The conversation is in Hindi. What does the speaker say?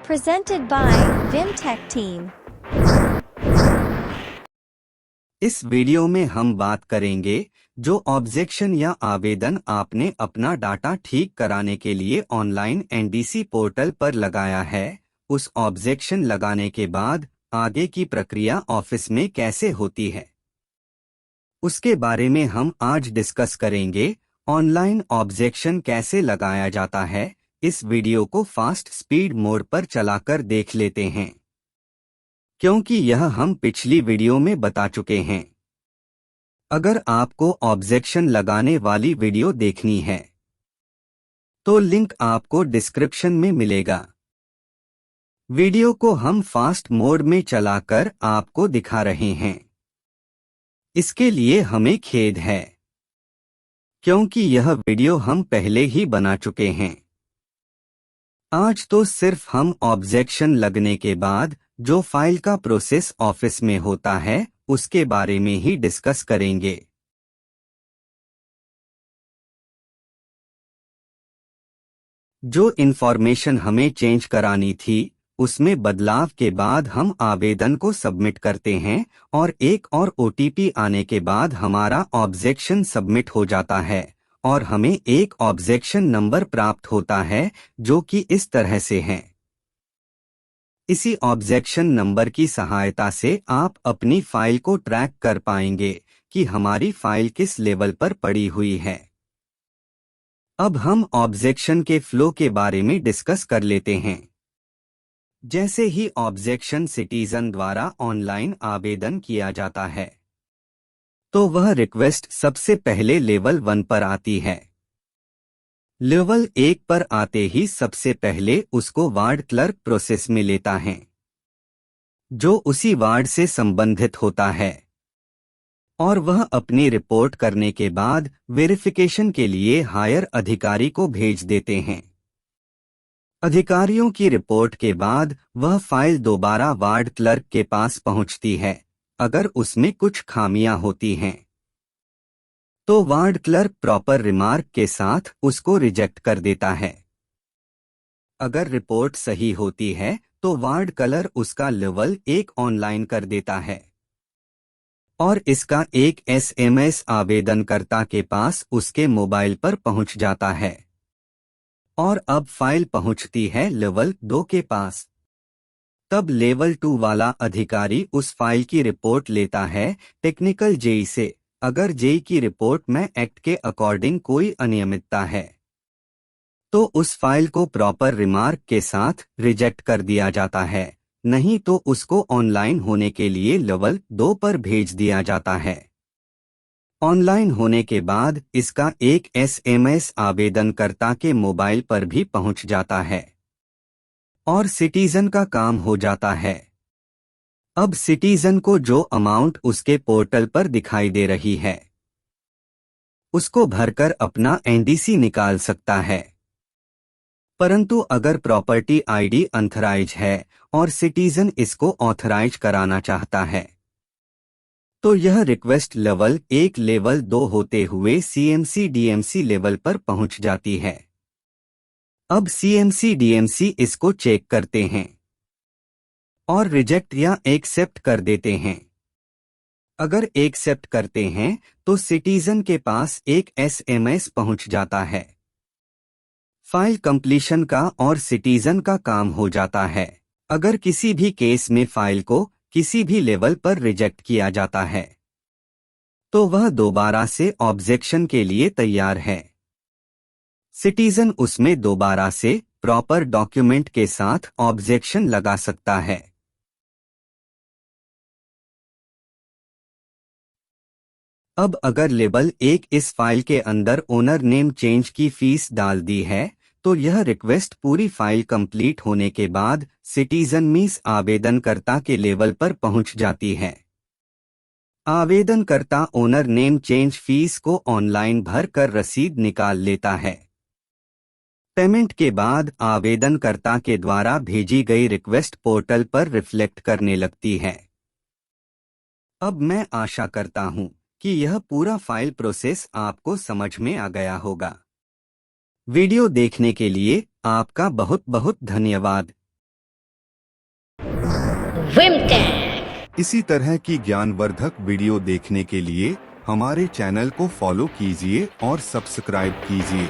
Presented by Vimtech Team. इस वीडियो में हम बात करेंगे जो ऑब्जेक्शन या आवेदन आपने अपना डाटा ठीक कराने के लिए ऑनलाइन एनडीसी पोर्टल पर लगाया है, उस ऑब्जेक्शन लगाने के बाद आगे की प्रक्रिया ऑफिस में कैसे होती है, उसके बारे में हम आज डिस्कस करेंगे। ऑनलाइन ऑब्जेक्शन कैसे लगाया जाता है, इस वीडियो को फास्ट स्पीड मोड पर चलाकर देख लेते हैं, क्योंकि यह हम पिछली वीडियो में बता चुके हैं। अगर आपको ऑब्जेक्शन लगाने वाली वीडियो देखनी है तो लिंक आपको डिस्क्रिप्शन में मिलेगा। वीडियो को हम फास्ट मोड में चलाकर आपको दिखा रहे हैं। इसके लिए हमें खेद है, क्योंकि यह वीडियो हम पहले ही बना चुके हैं। आज तो सिर्फ हम ऑब्जेक्शन लगने के बाद जो फाइल का प्रोसेस ऑफिस में होता है उसके बारे में ही डिस्कस करेंगे। जो इन्फॉर्मेशन हमें चेंज करानी थी उसमें बदलाव के बाद हम आवेदन को सबमिट करते हैं और एक और ओटीपी आने के बाद हमारा ऑब्जेक्शन सबमिट हो जाता है और हमें एक ऑब्जेक्शन नंबर प्राप्त होता है जो कि इस तरह से है। इसी ऑब्जेक्शन नंबर की सहायता से आप अपनी फाइल को ट्रैक कर पाएंगे कि हमारी फाइल किस लेवल पर पड़ी हुई है। अब हम ऑब्जेक्शन के फ्लो के बारे में डिस्कस कर लेते हैं। जैसे ही ऑब्जेक्शन सिटीजन द्वारा ऑनलाइन आवेदन किया जाता है तो वह रिक्वेस्ट सबसे पहले लेवल 1 पर आती है। लेवल 1 पर आते ही सबसे पहले उसको वार्ड क्लर्क प्रोसेस में लेता है, जो उसी वार्ड से संबंधित होता है, और वह अपनी रिपोर्ट करने के बाद वेरिफिकेशन के लिए हायर अधिकारी को भेज देते हैं। अधिकारियों की रिपोर्ट के बाद वह फाइल दोबारा वार्ड क्लर्क के पास पहुंचती है। अगर उसमें कुछ खामियां होती हैं तो वार्ड क्लर्क प्रॉपर रिमार्क के साथ उसको रिजेक्ट कर देता है। अगर रिपोर्ट सही होती है तो वार्ड क्लर्क उसका लेवल 1 ऑनलाइन कर देता है और इसका एक एसएमएस आवेदनकर्ता के पास उसके मोबाइल पर पहुंच जाता है और अब फाइल पहुंचती है लेवल 2 के पास। तब लेवल 2 वाला अधिकारी उस फाइल की रिपोर्ट लेता है टेक्निकल जेई से। अगर जेई की रिपोर्ट में एक्ट के अकॉर्डिंग कोई अनियमितता है तो उस फाइल को प्रॉपर रिमार्क के साथ रिजेक्ट कर दिया जाता है, नहीं तो उसको ऑनलाइन होने के लिए लेवल 2 पर भेज दिया जाता है। ऑनलाइन होने के बाद इसका एक एसएमएस आवेदनकर्ता के मोबाइल पर भी पहुंच जाता है और सिटीजन का काम हो जाता है। अब सिटीजन को जो अमाउंट उसके पोर्टल पर दिखाई दे रही है उसको भरकर अपना एनडीसी निकाल सकता है। परंतु अगर प्रॉपर्टी आईडी अनथराइज है और सिटीजन इसको ऑथराइज कराना चाहता है तो यह रिक्वेस्ट लेवल 1 लेवल 2 होते हुए सीएमसी डीएमसी लेवल पर पहुंच जाती है। अब सीएमसी डीएमसी इसको चेक करते हैं और रिजेक्ट या एक्सेप्ट कर देते हैं। अगर एक्सेप्ट करते हैं तो सिटीजन के पास एक एसएमएस पहुंच जाता है। फाइल कंप्लीशन का और सिटीजन का काम हो जाता है। अगर किसी भी केस में फाइल को किसी भी लेवल पर रिजेक्ट किया जाता है तो वह दोबारा से ऑब्जेक्शन के लिए तैयार है। सिटीजन उसमें दोबारा से प्रॉपर डॉक्यूमेंट के साथ ऑब्जेक्शन लगा सकता है। अब अगर लेवल 1 इस फाइल के अंदर ओनर नेम चेंज की फीस डाल दी है तो यह रिक्वेस्ट पूरी फाइल कंप्लीट होने के बाद सिटीजन मीस आवेदनकर्ता के लेवल पर पहुंच जाती है। आवेदनकर्ता ओनर नेम चेंज फीस को ऑनलाइन भर कर रसीद निकाल लेता है। पेमेंट के बाद आवेदनकर्ता के द्वारा भेजी गई रिक्वेस्ट पोर्टल पर रिफ्लेक्ट करने लगती है। अब मैं आशा करता हूं कि यह पूरा फाइल प्रोसेस आपको समझ में आ गया होगा। वीडियो देखने के लिए आपका बहुत बहुत धन्यवाद। Vimtech। इसी तरह की ज्ञानवर्धक वीडियो देखने के लिए हमारे चैनल को फॉलो कीजिए और सब्सक्राइब कीजिए।